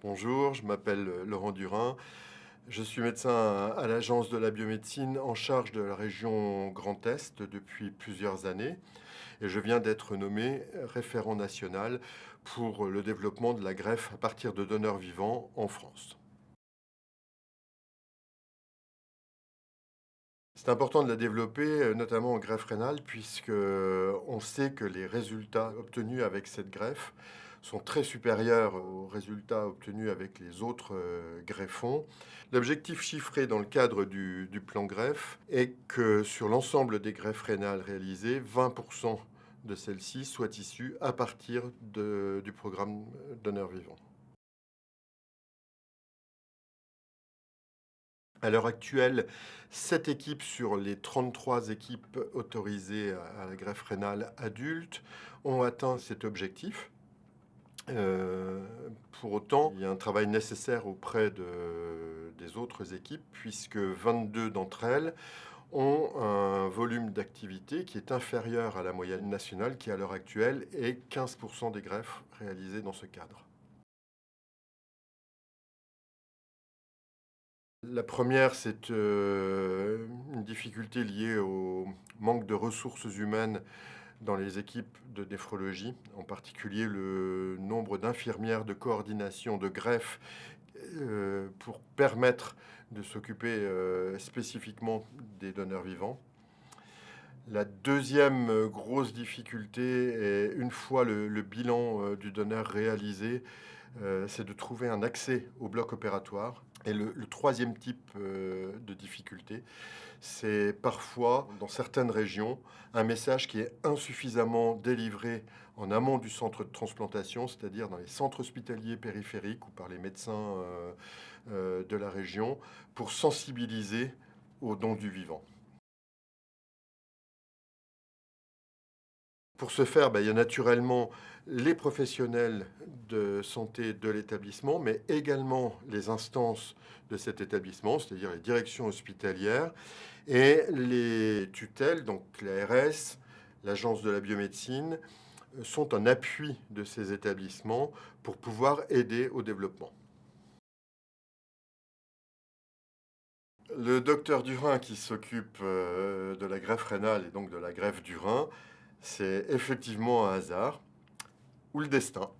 Bonjour, je m'appelle Laurent Durin. Je suis médecin à l'Agence de la biomédecine en charge de la région Grand Est depuis plusieurs années et je viens d'être nommé référent national pour le développement de la greffe à partir de donneurs vivants en France. C'est important de la développer, notamment en greffe rénale, puisque on sait que les résultats obtenus avec cette greffe sont très supérieurs aux résultats obtenus avec les autres greffons. L'objectif chiffré dans le cadre du plan greffe est que sur l'ensemble des greffes rénales réalisées, 20% de celles-ci soient issues à partir du programme donneur vivant. À l'heure actuelle, 7 équipes sur les 33 équipes autorisées à la greffe rénale adulte ont atteint cet objectif. Euh, pour autant, il y a un travail nécessaire auprès des autres équipes, puisque 22 d'entre elles ont un volume d'activité qui est inférieur à la moyenne nationale, qui à l'heure actuelle est 15% des greffes réalisées dans ce cadre. La première, c'est une difficulté liée au manque de ressources humaines dans les équipes de néphrologie, en particulier le nombre d'infirmières de coordination de greffe pour permettre de s'occuper spécifiquement des donneurs vivants. La deuxième grosse difficulté est, une fois le bilan du donneur réalisé, c'est de trouver un accès au bloc opératoire. Et le troisième type de difficulté, c'est parfois, dans certaines régions, un message qui est insuffisamment délivré en amont du centre de transplantation, c'est-à-dire dans les centres hospitaliers périphériques ou par les médecins de la région, pour sensibiliser au don du vivant. Pour ce faire, il y a naturellement les professionnels de santé de l'établissement, mais également les instances de cet établissement, c'est-à-dire les directions hospitalières et les tutelles, donc l'ARS, l'Agence de la biomédecine, sont en appui de ces établissements pour pouvoir aider au développement. Le docteur Durin qui s'occupe de la greffe rénale et donc de la greffe du rein, c'est effectivement un hasard ou le destin.